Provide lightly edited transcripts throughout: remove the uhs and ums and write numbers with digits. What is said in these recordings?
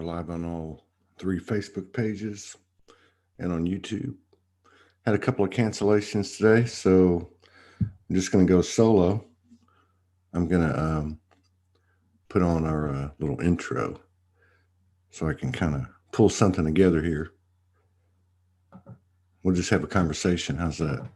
We're live on all 3 Facebook pages and on YouTube. Had a couple of cancellations today, so I'm just going to go solo. I'm going to put on our little intro so I can kind of pull something together here. We'll just have a conversation. How's that?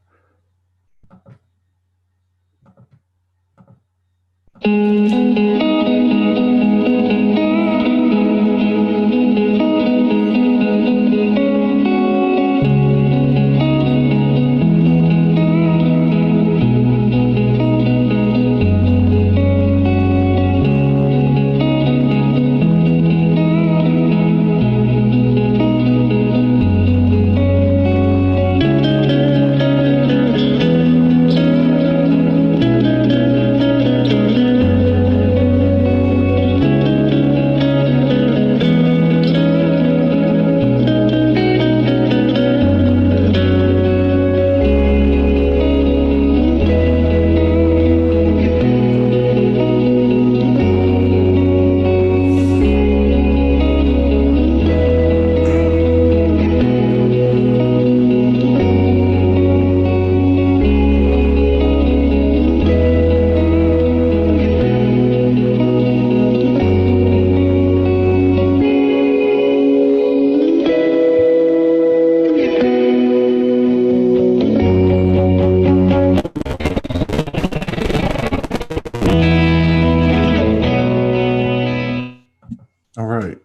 All right.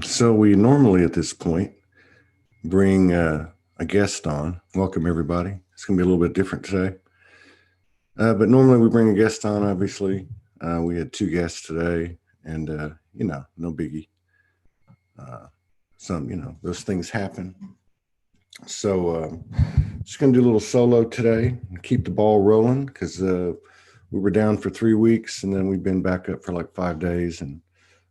So we normally at this point bring a guest on. Welcome, everybody. It's going to be a little bit different today. But normally we bring a guest on, obviously. We had 2 guests today, and, no biggie. Those things happen. So just going to do a little solo today and keep the ball rolling because we were down for 3 weeks, and then we've been back up for like 5 days, and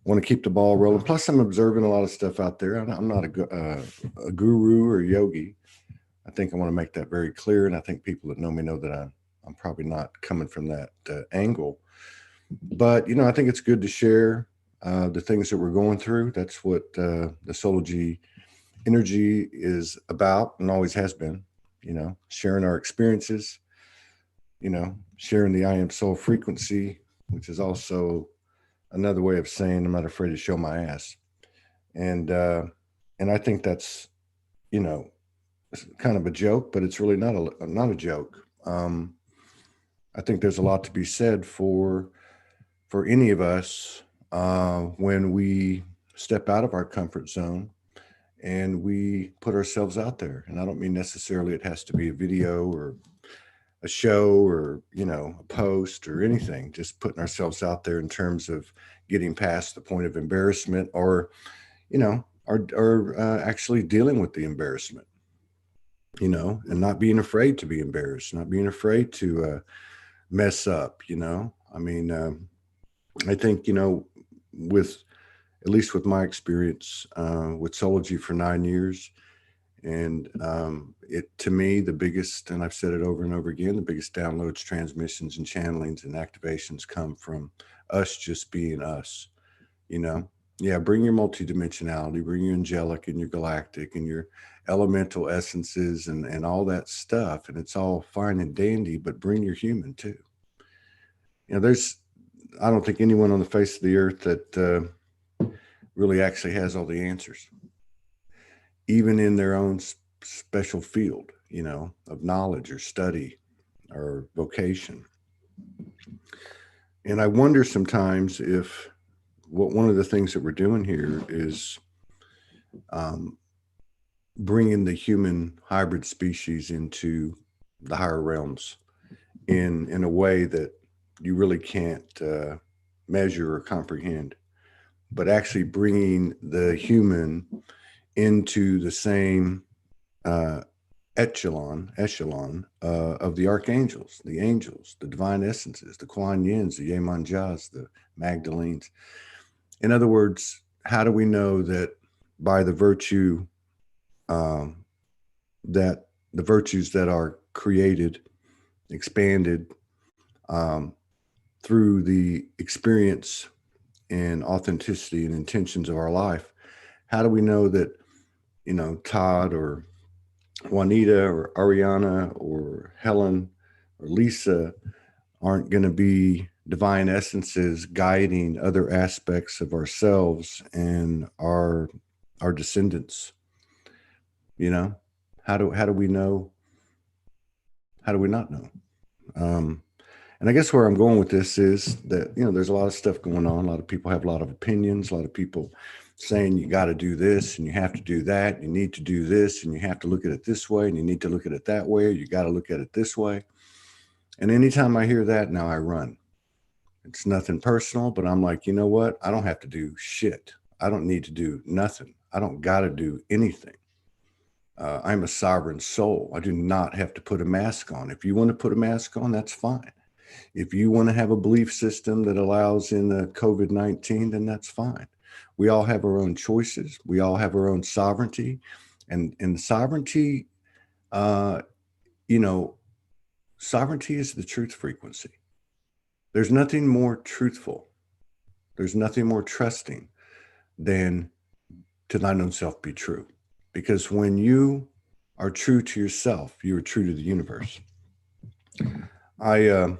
want to keep the ball rolling. Plus, I'm observing a lot of stuff out there. I'm not a guru or yogi. I think I want to make that very clear, and I think people that know me know that I'm probably not coming from that angle. But, I think it's good to share the things that we're going through. That's what the Soulology energy is about and always has been, sharing our experiences, sharing the I am soul frequency, which is also another way of saying I'm not afraid to show my ass. And I think that's, kind of a joke, but it's really not a joke. I think there's a lot to be said for any of us when we step out of our comfort zone and we put ourselves out there. And I don't mean necessarily it has to be a video or a show or, a post or anything, just putting ourselves out there in terms of getting past the point of embarrassment or, actually dealing with the embarrassment, and not being afraid to be embarrassed, not being afraid to mess up, I think, at least with my experience with Soulology for 9 years, and to me, the biggest, and I've said it over and over again, the biggest downloads, transmissions, and channelings and activations come from us just being us, Yeah, bring your multidimensionality, bring your angelic and your galactic and your elemental essences and all that stuff. And it's all fine and dandy, but bring your human too. I don't think anyone on the face of the earth that really actually has all the answers, even in their own special field, of knowledge or study or vocation. And I wonder sometimes if one of the things that we're doing here is bringing the human hybrid species into the higher realms in a way that you really can't measure or comprehend, but actually bringing the human into the same echelon of the archangels, the angels, the divine essences, the Kuan Yins, the Yemanjas, the Magdalenes. In other words, how do we know that by the virtue that the virtues that are created, expanded through the experience and authenticity and intentions of our life, How do we know that, Todd or Juanita or Ariana or Helen or Lisa aren't going to be divine essences guiding other aspects of ourselves and our descendants? You know, how do we know? How do we not know? Um, and I guess where I'm going with this is that, there's a lot of stuff going on. A lot of people have a lot of opinions. A lot of people saying you got to do this and you have to do that. You need to do this and you have to look at it this way and you need to look at it that way. Or you got to look at it this way. And anytime I hear that, now I run. It's nothing personal, but I'm like, you know what? I don't have to do shit. I don't need to do nothing. I don't got to do anything. I'm a sovereign soul. I do not have to put a mask on. If you want to put a mask on, that's fine. If you want to have a belief system that allows in the COVID-19, then that's fine. We all have our own choices. We all have our own sovereignty. And sovereignty, uh, you know, sovereignty is the truth frequency. There's nothing more truthful. There's nothing more trusting than to thine own self be true. Because when you are true to yourself, you are true to the universe. I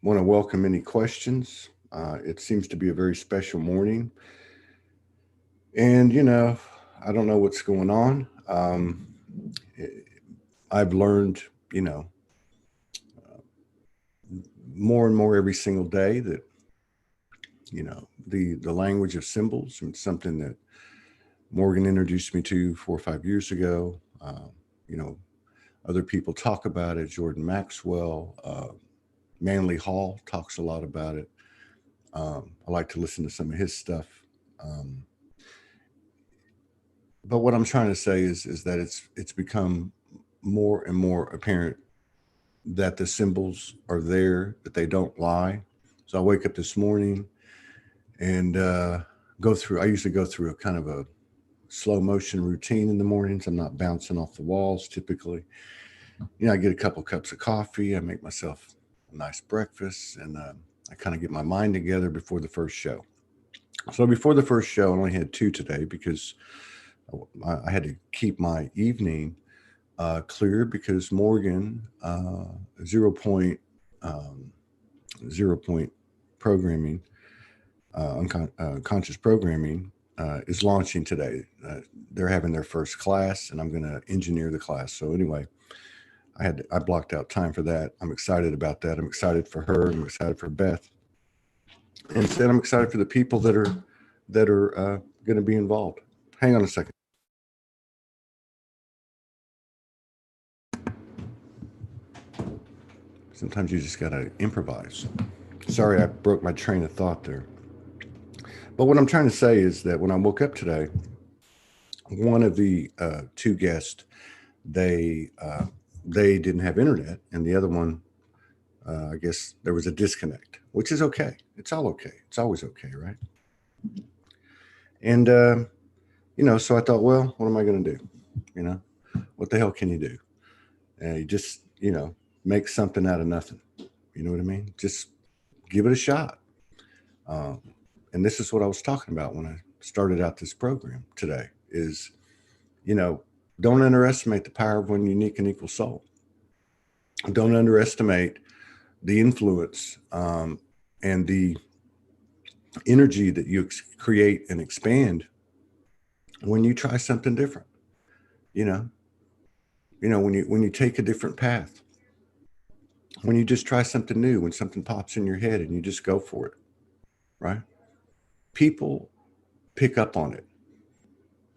want to welcome any questions. It seems to be a very special morning. And, I don't know what's going on. I've learned, more and more every single day that, the language of symbols, and something that Morgan introduced me to 4 or 5 years ago. You know, Other people talk about it. Jordan Maxwell, Manly Hall talks a lot about it. I like to listen to some of his stuff. Um, but what I'm trying to say is that it's become more and more apparent that the symbols are there, that they don't lie. So I wake up this morning and go through. I usually go through a kind of a slow motion routine in the mornings. I'm not bouncing off the walls typically. I get a couple cups of coffee. I make myself a nice breakfast, and I kind of get my mind together before the first show. So before the first show, I only had two today because I had to keep my evening clear because Morgan, 0 point, 0 point programming, conscious programming, is launching today. They're having their first class, and I'm going to engineer the class. So anyway, I blocked out time for that. I'm excited about that. I'm excited for her. I'm excited for Beth, and instead I'm excited for the people that are going to be involved. Hang on a second. Sometimes you just got to improvise. Sorry, I broke my train of thought there. But what I'm trying to say is that when I woke up today, one of the two guests, they didn't have internet, and the other one, I guess there was a disconnect, which is okay. It's all okay. It's always okay, right? And so I thought, well, what am I going to do? What the hell can you do? You just make something out of nothing. You know what I mean? Just give it a shot. Um, and this is what I was talking about when I started out this program today. Is don't underestimate the power of one unique and equal soul. Don't underestimate the influence and the energy that you create and expand when you try something different. You know, when you take a different path, when you just try something new, when something pops in your head and you just go for it, right? People pick up on it.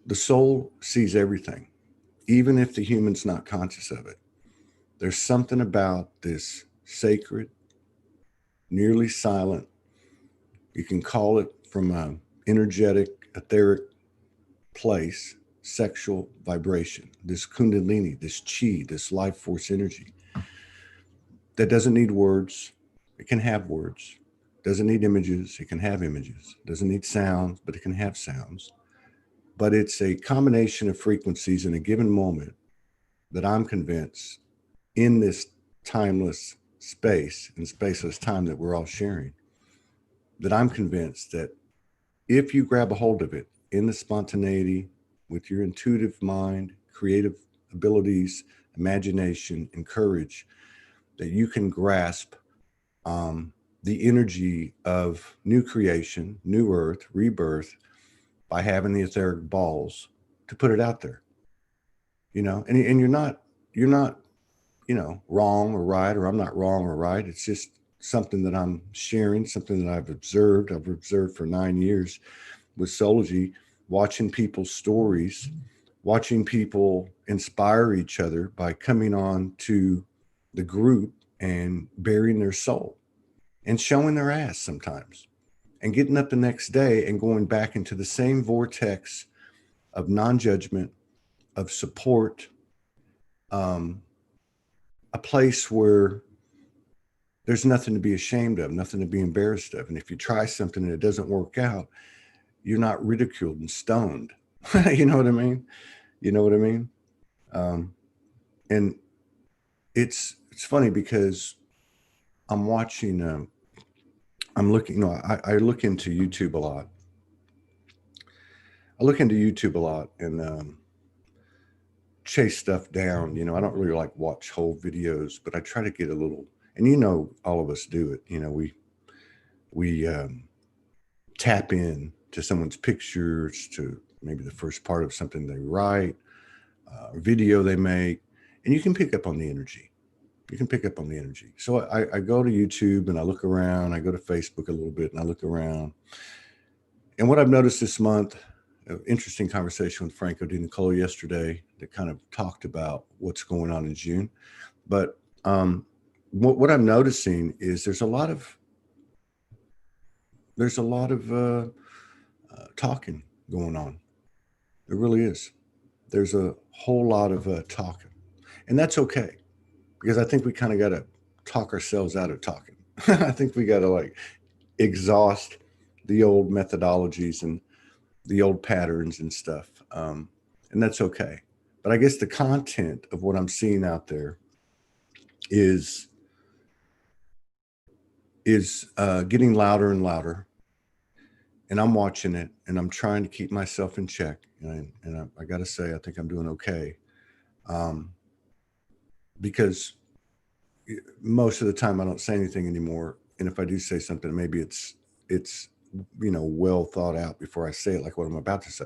The soul sees everything, even if the human's not conscious of it. There's something about this sacred, nearly silent, you can call it from an energetic, etheric place, sexual vibration, this kundalini, this chi, this life force energy that doesn't need words. It can have words. Doesn't need images. It can have images. Doesn't need sounds, but it can have sounds. But it's a combination of frequencies in a given moment that I'm convinced in this timeless space and spaceless time that we're all sharing, that I'm convinced that if you grab a hold of it in the spontaneity with your intuitive mind, creative abilities, imagination, and courage, that you can grasp the energy of new creation, new earth, rebirth, by having the etheric balls to put it out there, and you're not, wrong or right, or I'm not wrong or right. It's just something that I'm sharing, something that I've observed for 9 years with Soulology, watching people's stories, watching people inspire each other by coming on to the group and bearing their soul and showing their ass sometimes, and getting up the next day and going back into the same vortex of non-judgment, of support, a place where there's nothing to be ashamed of, nothing to be embarrassed of. And if you try something and it doesn't work out, you're not ridiculed and stoned. You know what I mean? You know what I mean? And it's funny because I'm watching, I'm looking, I look into YouTube a lot. And chase stuff down. I don't really like watch whole videos, but I try to get a little, and all of us do it. We tap in to someone's pictures, to maybe the first part of something they write, video they make, and you can pick up on the energy. So I go to YouTube and I look around. I go to Facebook a little bit and I look around. And what I've noticed this month, an interesting conversation with Franco Di Nicolo yesterday that kind of talked about what's going on in June. But what I'm noticing is there's a lot of talking going on. There really is. There's a whole lot of talking, and that's okay, because I think we kind of got to talk ourselves out of talking. I think we got to exhaust the old methodologies and the old patterns and stuff, and that's okay. But I guess the content of what I'm seeing out there is getting louder and louder, and I'm watching it, and I'm trying to keep myself in check. And I got to say, I think I'm doing okay, because most of the time I don't say anything anymore. And if I do say something, maybe it's well thought out before I say it, like what I'm about to say.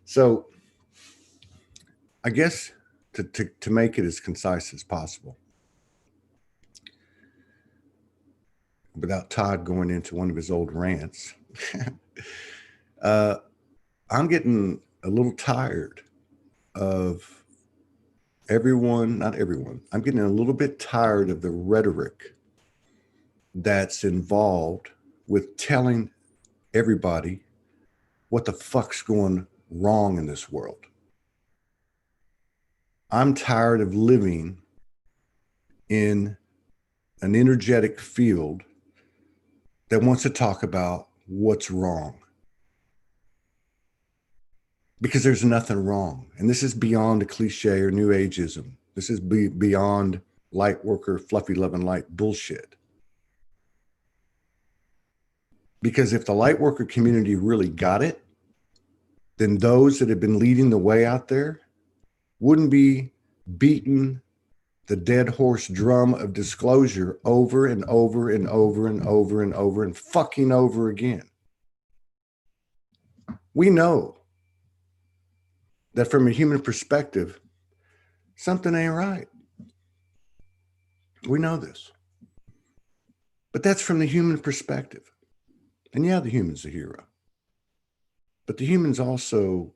So I guess to make it as concise as possible, without Todd going into one of his old rants, I'm getting a little tired of not everyone. I'm getting a little bit tired of the rhetoric that's involved with telling everybody what the fuck's going wrong in this world. I'm tired of living in an energetic field that wants to talk about what's wrong, because there's nothing wrong. And this is beyond a cliche or new ageism. This is beyond light worker, fluffy love and light bullshit. Because if the light worker community really got it, then those that have been leading the way out there wouldn't be beating the dead horse drum of disclosure over and over and over and over and over and fucking over again. We know that from a human perspective, something ain't right. We know this. But that's from the human perspective. And yeah, the human's the hero. But the human's also,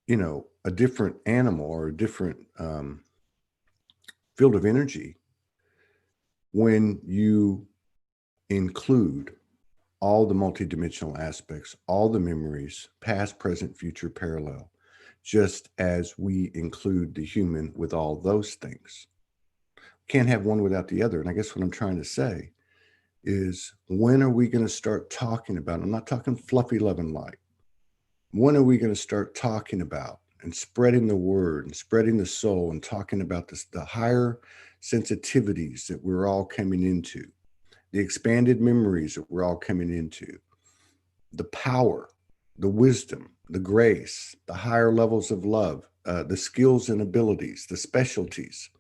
a different animal, or a different field of energy, when you include all the multidimensional aspects, all the memories, past, present, future, parallel, just as we include the human with all those things. Can't have one without the other. And I guess what I'm trying to say is, when are we going to start talking about, I'm not talking fluffy love and light, when are we going to start talking about and spreading the word and spreading the soul and talking about the higher sensitivities that we're all coming into, the expanded memories that we're all coming into, the power the wisdom, the grace, the higher levels of love, the skills and abilities, the specialties.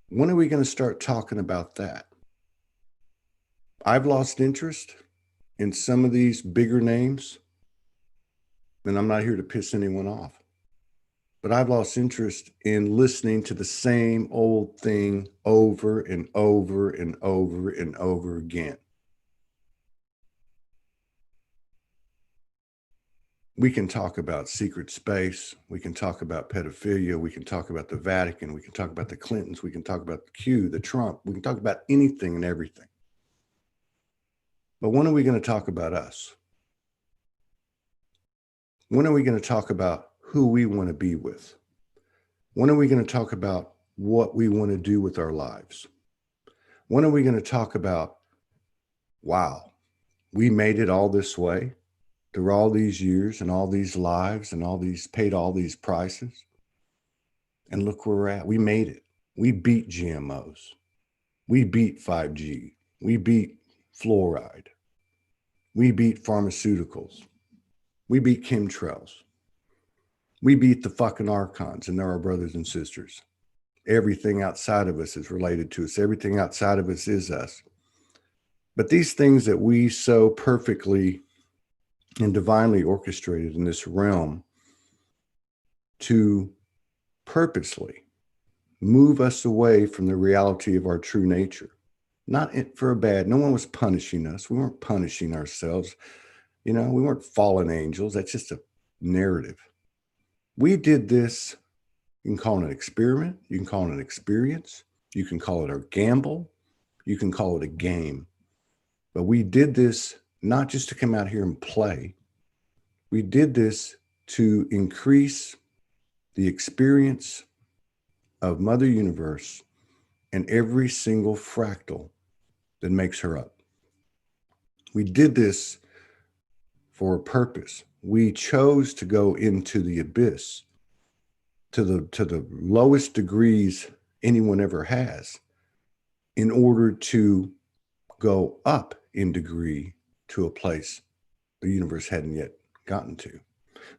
When are we going to start talking about that? I've lost interest in some of these bigger names, and I'm not here to piss anyone off, but I've lost interest in listening to the same old thing over and over and over and over again. We can talk about secret space. We can talk about pedophilia. We can talk about the Vatican. We can talk about the Clintons. We can talk about the Q, the Trump. We can talk about anything and everything. But when are we going to talk about us? When are we going to talk about who we want to be with? When are we going to talk about what we want to do with our lives? When are we going to talk about, wow, we made it all this way through all these years and all these lives and all these paid all these prices? And look where we're at. We made it. We beat GMOs. We beat 5G. We beat fluoride. We beat pharmaceuticals. We beat chemtrails. We beat the fucking archons, and they're our brothers and sisters. Everything outside of us is related to us. Everything outside of us is us. But these things that we so perfectly and divinely orchestrated in this realm to purposely move us away from the reality of our true nature. Not for a bad. No one was punishing us. We weren't punishing ourselves. We weren't fallen angels. That's just a narrative. We did this. You can call it an experiment. You can call it an experience. You can call it a gamble. You can call it a game. But we did this not just to come out here and play. We did this to increase the experience of Mother Universe and every single fractal that makes her up. We did this for a purpose. We chose to go into the abyss to the lowest degrees anyone ever has in order to go up in degree to a place the universe hadn't yet gotten to.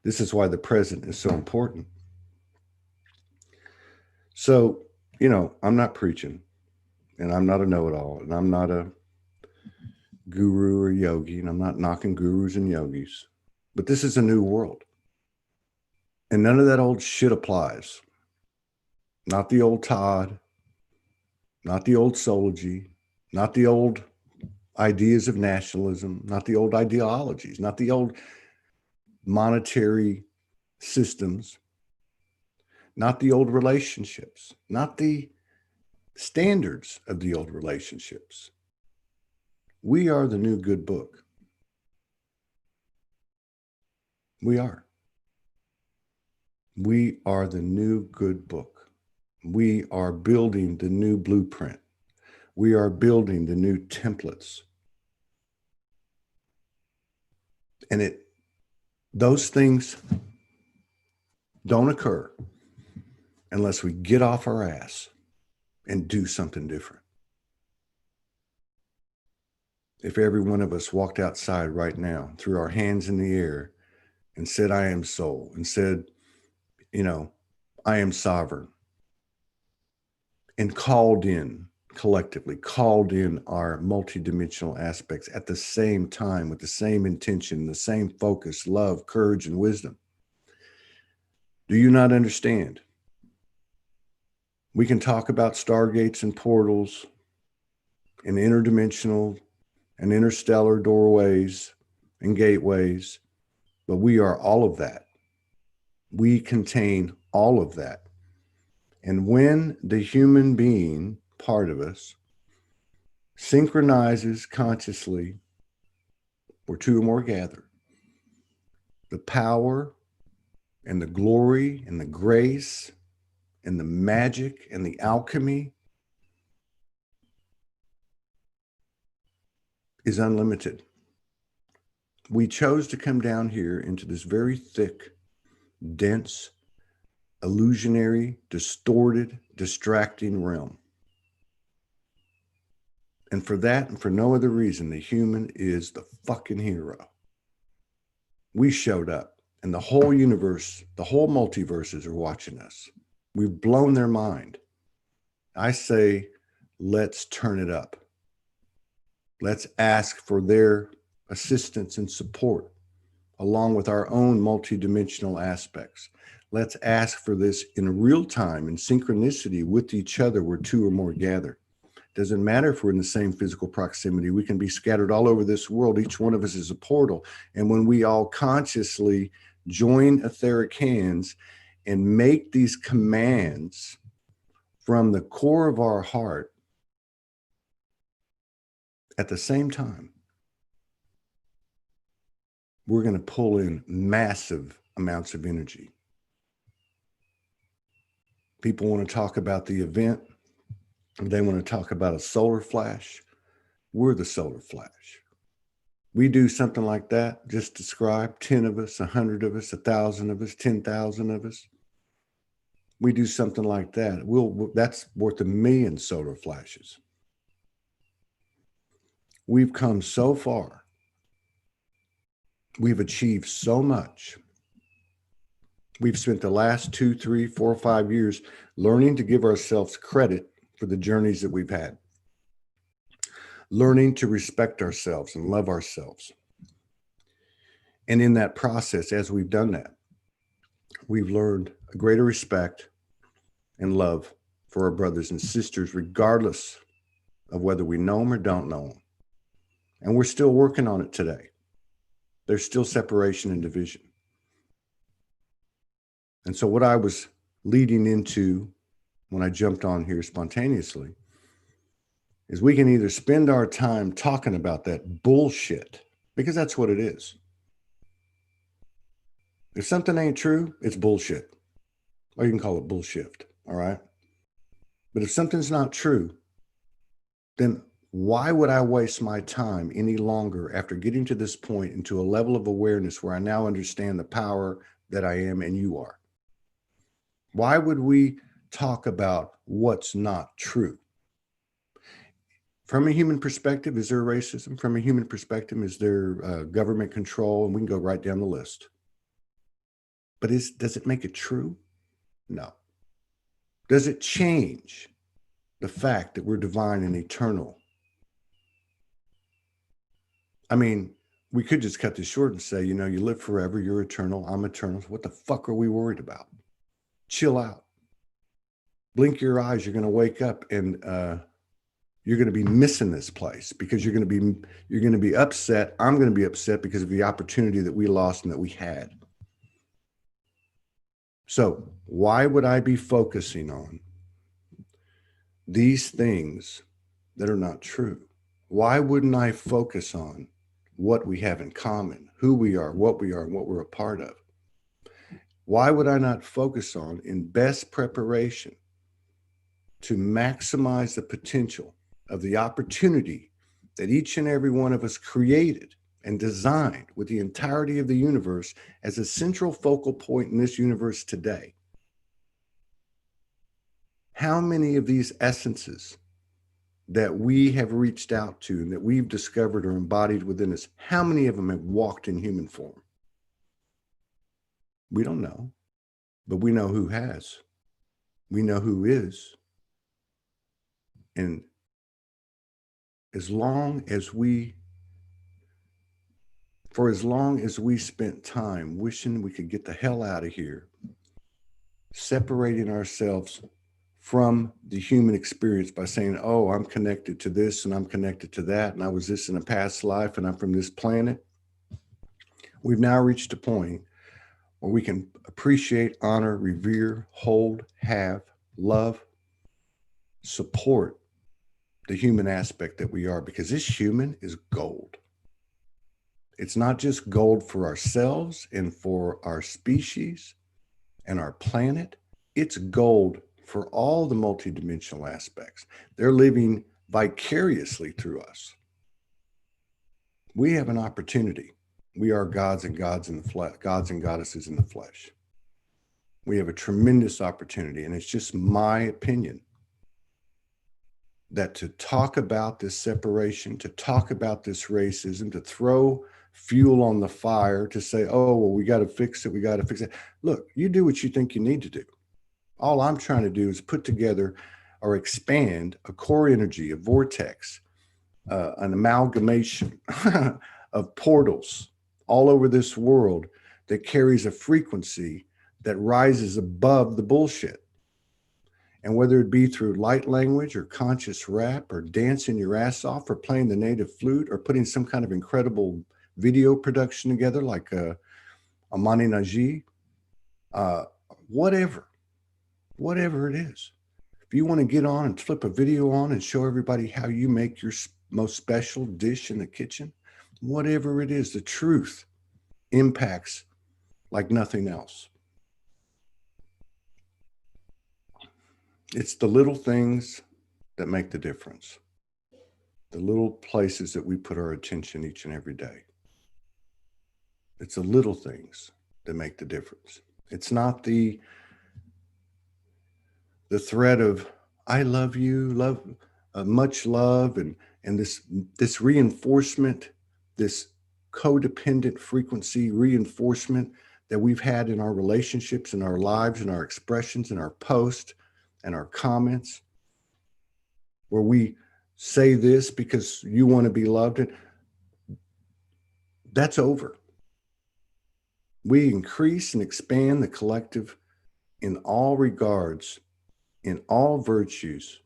This is why the present is so important. So, I'm not preaching, and I'm not a know-it-all, and I'm not a guru or yogi, and I'm not knocking gurus and yogis, but this is a new world. And none of that old shit applies. Not the old Todd, not the old Soulology, not the old ideas of nationalism, not the old ideologies, not the old monetary systems, not the old relationships, not the standards of the old relationships. We are the new good book. We are. We are the new good book. We are building the new blueprint. We are building the new templates. And those things don't occur unless we get off our ass and do something different. If every one of us walked outside right now, threw our hands in the air and said, I am soul, and said, I am sovereign, and collectively called in our multidimensional aspects at the same time with the same intention, the same focus, love, courage, and wisdom. Do you not understand? We can talk about stargates and portals and interdimensional and interstellar doorways and gateways, but we are all of that. We contain all of that. And when the human being part of us synchronizes consciously, where two or more gather, the power and the glory and the grace and the magic and the alchemy is unlimited. We chose to come down here into this very thick, dense, illusionary, distorted, distracting realm. And for that and for no other reason, the human is the fucking hero. We showed up, and the whole universe, the whole multiverses are watching us. We've blown their mind. I say, let's turn it up. Let's ask for their assistance and support, along with our own multidimensional aspects. Let's ask for this in real time, in synchronicity with each other, where two or more gather. Doesn't matter if we're in the same physical proximity. We can be scattered all over this world. Each one of us is a portal. And when we all consciously join etheric hands and make these commands from the core of our heart at the same time, we're going to pull in massive amounts of energy. People want to talk about the event. They want to talk about a solar flash. We're the solar flash. We do something like that, just describe 10 of us, 100 of us, 1,000 of us, 10,000 of us. We do something like that. That's worth 1 million solar flashes. We've come so far. We've achieved so much. We've spent the last 2, 3, 4, 5 years learning to give ourselves credit for the journeys that we've had. Learning to respect ourselves and love ourselves. And in that process, as we've done that, we've learned a greater respect and love for our brothers and sisters, regardless of whether we know them or don't know them. And we're still working on it today. There's still separation and division. And so what I was leading into when I jumped on here spontaneously is we can either spend our time talking about that bullshit, because that's what it is. If something ain't true, it's bullshit. Or you can call it bullshit, all right? But if something's not true, then why would I waste my time any longer after getting to this point into a level of awareness where I now understand the power that I am and you are? Why would we talk about what's not true? From a human perspective, is there racism? From a human perspective, is there government control? And we can go right down the list. But does it make it true? No. Does it change the fact that we're divine and eternal? I mean, we could just cut this short and say, you live forever, you're eternal, I'm eternal. What the fuck are we worried about? Chill out. Blink your eyes, you're going to wake up and you're going to be missing this place because you're going to be upset. I'm going to be upset because of the opportunity that we lost and that we had. So why would I be focusing on these things that are not true? Why wouldn't I focus on what we have in common, who we are, and what we're a part of? Why would I not focus on, in best preparation, to maximize the potential of the opportunity that each and every one of us created and designed with the entirety of the universe as a central focal point in this universe today? How many of these essences that we have reached out to and that we've discovered or embodied within us, how many of them have walked in human form? We don't know, but we know who has. We know who is. And for as long as we spent time wishing we could get the hell out of here, separating ourselves from the human experience by saying, oh, I'm connected to this and I'm connected to that, and I was this in a past life and I'm from this planet, we've now reached a point where we can appreciate, honor, revere, hold, have, love, support the human aspect that we are, because this human is gold. It's not just gold for ourselves and for our species and our planet. It's gold for all the multidimensional aspects. They're living vicariously through us. We have an opportunity. We are gods and gods in the flesh, gods and goddesses in the flesh. We have a tremendous opportunity, and it's just my opinion that to talk about this separation, to talk about this racism, to throw fuel on the fire to say, oh, well, we got to fix it. We got to fix it. Look, you do what you think you need to do. All I'm trying to do is put together or expand a core energy, a vortex, an amalgamation of portals all over this world that carries a frequency that rises above the bullshit. And whether it be through light language or conscious rap or dancing your ass off or playing the native flute or putting some kind of incredible video production together like a Mani Naji, uh, whatever it is. If you want to get on and flip a video on and show everybody how you make your most special dish in the kitchen, whatever it is, the truth impacts like nothing else. It's the little things that make the difference. The little places that we put our attention each and every day. It's the little things that make the difference. It's not the threat of I love you, much love, and this reinforcement, this codependent frequency reinforcement that we've had in our relationships, in our lives, in our expressions, in our posts, and our comments, where we say this because you want to be loved, and that's over. We increase and expand the collective in all regards, in all virtues,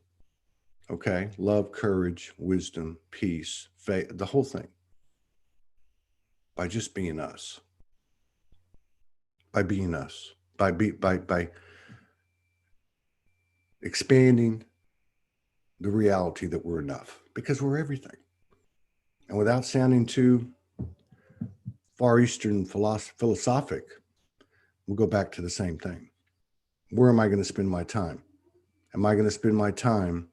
okay? Love, courage, wisdom, peace, faith, the whole thing, by just being us. By being us. By expanding the reality that we're enough, because we're everything. And without sounding too Far Eastern philosophic, we'll go back to the same thing. Where am I going to spend my time? Am I going to spend my time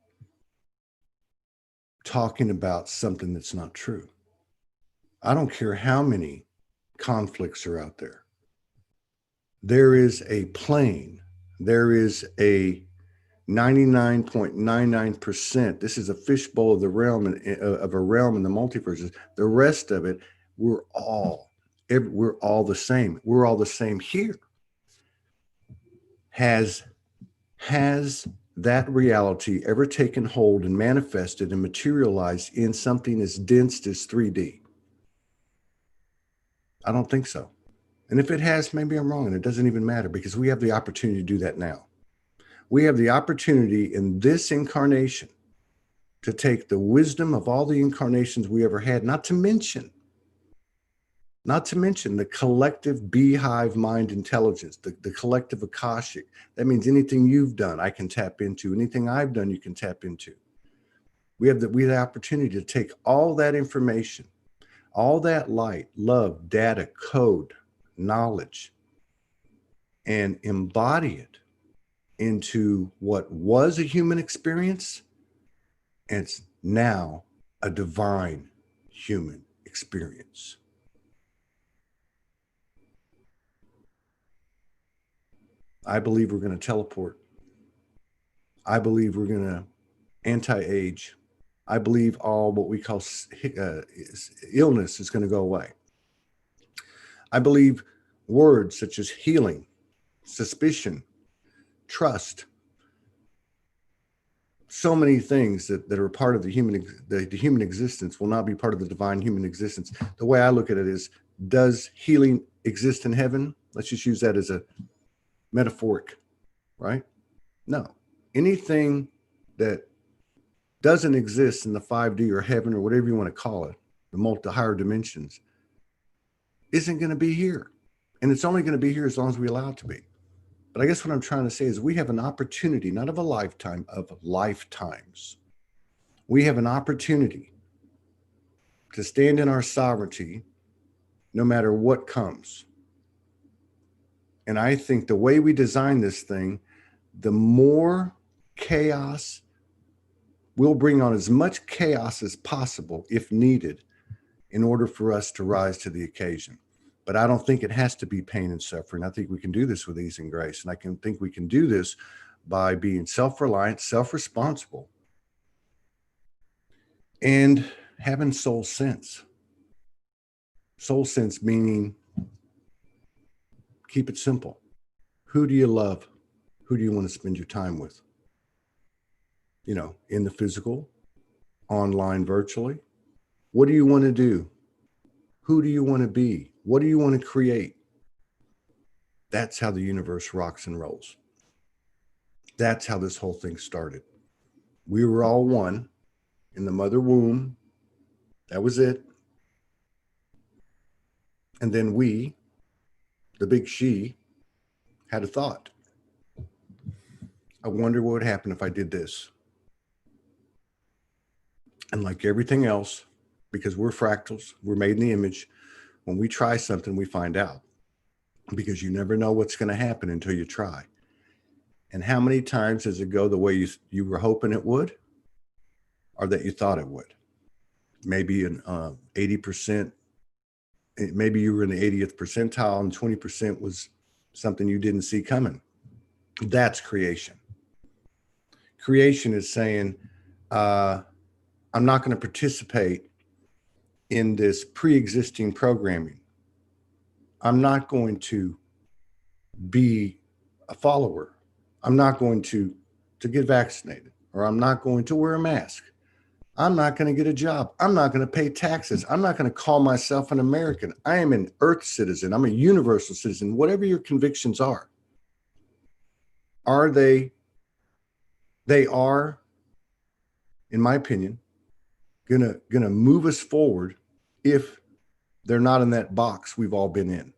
talking about something that's not true? I don't care how many conflicts are out there. There is a plane. There is a 99.99%. This is a fishbowl of the realm of a realm in the multiverses. The rest of it, we're all the same. We're all the same here. Has that reality ever taken hold and manifested and materialized in something as dense as 3D? I don't think so. And if it has, maybe I'm wrong, and it doesn't even matter, because we have the opportunity to do that now. We have the opportunity in this incarnation to take the wisdom of all the incarnations we ever had, not to mention the collective beehive mind intelligence, the collective Akashic. That means anything you've done, I can tap into. Anything I've done, you can tap into. We have the opportunity to take all that information, all that light, love, data, code, knowledge, and embody it into what was a human experience, and it's now a divine human experience. I believe we're going to teleport. I believe we're going to anti-age. I believe all what we call illness is going to go away. I believe words such as healing, suspicion, trust, so many things that are part of the human existence will not be part of the divine human existence. The way I look at it is, does healing exist in heaven? Let's just use that as a metaphoric, right? No. Anything that doesn't exist in the 5D or heaven or whatever you want to call it, the higher dimensions, isn't going to be here. And it's only going to be here as long as we allow it to be. But I guess what I'm trying to say is we have an opportunity, not of a lifetime, of lifetimes. We have an opportunity to stand in our sovereignty no matter what comes. And I think the way we design this thing, the more chaos, we'll bring on as much chaos as possible if needed in order for us to rise to the occasion. But I don't think it has to be pain and suffering. I think we can do this with ease and grace. And I think we can do this by being self-reliant, self-responsible, and having soul sense. Soul sense meaning, keep it simple. Who do you love? Who do you want to spend your time with? In the physical, online, virtually. What do you want to do? Who do you want to be? What do you want to create? That's how the universe rocks and rolls. That's how this whole thing started. We were all one in the mother womb. That was it. And then we, the big she, had a thought. I wonder what would happen if I did this. And like everything else, because we're fractals, we're made in the image, when we try something, we find out. Because you never know what's going to happen until you try. And how many times does it go the way you were hoping it would, or that you thought it would? Maybe an 80%, maybe you were in the 80th percentile and 20% was something you didn't see coming. That's creation. Creation is saying, I'm not going to participate in this pre-existing programming. I'm not going to be a follower. I'm not going to get vaccinated, or I'm not going to wear a mask. I'm not going to get a job. I'm not going to pay taxes. I'm not going to call myself an American. I am an earth citizen. I'm a universal citizen. Whatever your convictions are they are, in my opinion, gonna move us forward if they're not in that box we've all been in.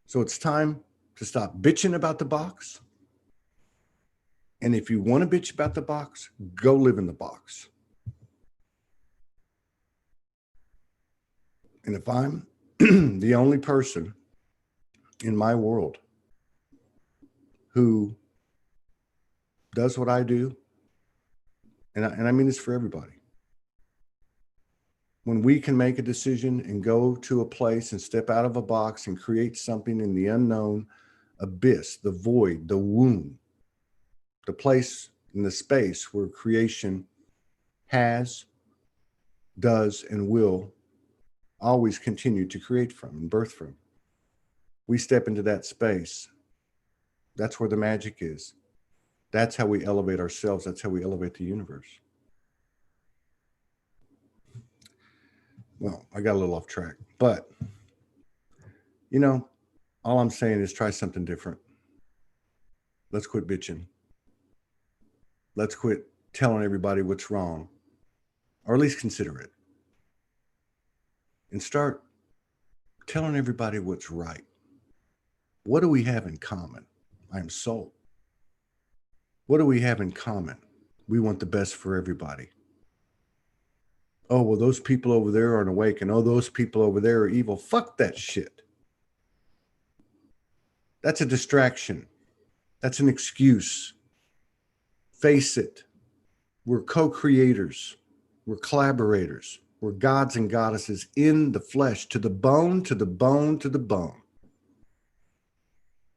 So it's time to stop bitching about the box. And if you want to bitch about the box, go live in the box. And if I'm the only person in my world who does what I do, and I mean this for everybody, when we can make a decision and go to a place and step out of a box and create something in the unknown abyss, the void, the womb, the place in the space where creation has, does, and will always continue to create from and birth from. We step into that space. That's where the magic is. That's how we elevate ourselves. That's how we elevate the universe. Well, I got a little off track, but all I'm saying is try something different. Let's quit bitching. Let's quit telling everybody what's wrong, or at least consider it. And start telling everybody what's right. What do we have in common? I am soul. What do we have in common? We want the best for everybody. Oh, well, those people over there aren't awake, and oh, those people over there are evil. Fuck that shit. That's a distraction. That's an excuse. Face it. We're co-creators. We're collaborators. We're gods and goddesses in the flesh, to the bone, to the bone, to the bone.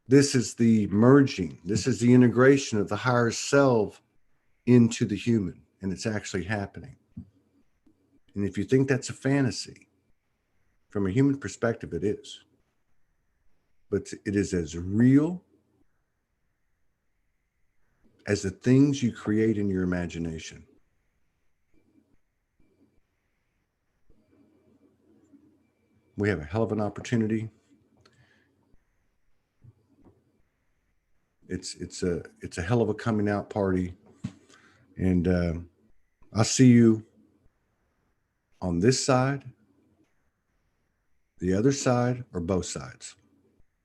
This is the merging. This is the integration of the higher self into the human, and it's actually happening. And if you think that's a fantasy, from a human perspective, it is. But it is as real as the things you create in your imagination. We have a hell of an opportunity. It's a hell of a coming out party. And I'll see you on this side, the other side, or both sides.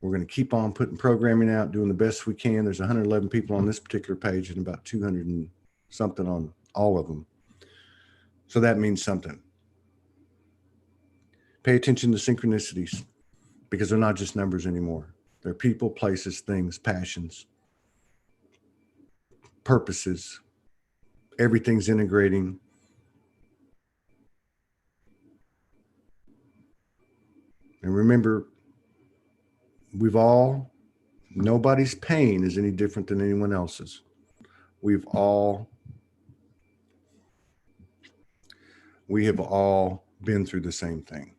We're going to keep on putting programming out, doing the best we can. There's 111 people on this particular page and about 200 and something on all of them. So that means something. Pay attention to synchronicities, because they're not just numbers anymore. They're people, places, things, passions, purposes. Everything's integrating. And remember, nobody's pain is any different than anyone else's. We have all been through the same thing.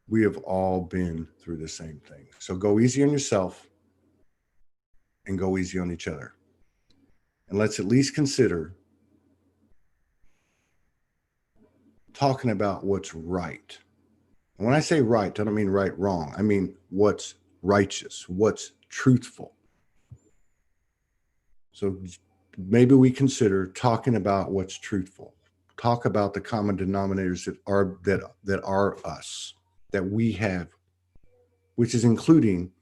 We have all been through the same thing. So go easy on yourself and go easy on each other. And let's at least consider talking about what's right. And when I say right, I don't mean right, wrong. I mean what's righteous, what's truthful. So maybe we consider talking about what's truthful. Talk about the common denominators that are us, that we have, which is including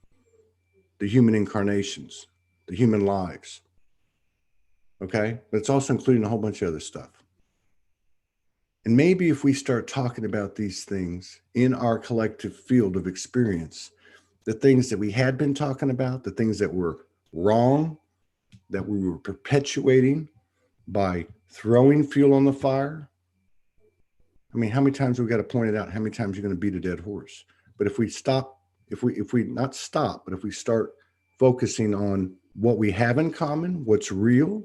the human incarnations, the human lives. Okay? But it's also including a whole bunch of other stuff. And maybe if we start talking about these things in our collective field of experience, the things that we had been talking about, the things that were wrong, that we were perpetuating by throwing fuel on the fire. I mean, how many times we got to point it out? How many times you're going to beat a dead horse? But if we stop, if we not stop, but if we start focusing on what we have in common, what's real,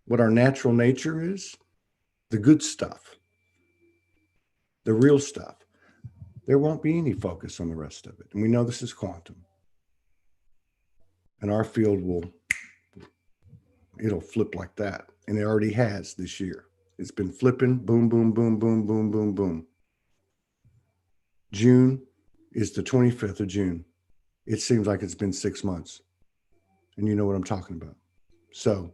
what our natural nature is, the good stuff, the real stuff, there won't be any focus on the rest of it. And we know this is quantum. And our field it'll flip like that. And it already has this year. It's been flipping, boom, boom, boom, boom, boom, boom, boom. June is the 25th of June. It seems like it's been 6 months. And you know what I'm talking about. So,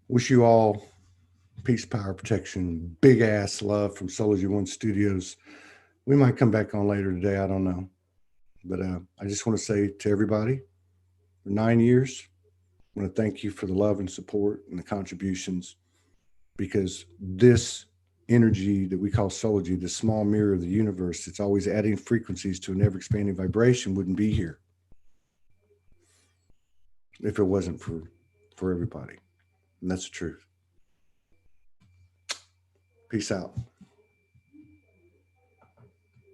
wish you all peace, power, protection, big ass love from Soulology One Studios. We might come back on later today. I don't know. But I just want to say to everybody, for 9 years, I want to thank you for the love and support and the contributions, because this energy that we call Soulology, the small mirror of the universe, it's always adding frequencies to an ever expanding vibration, wouldn't be here if it wasn't for everybody. And that's the truth. Peace out.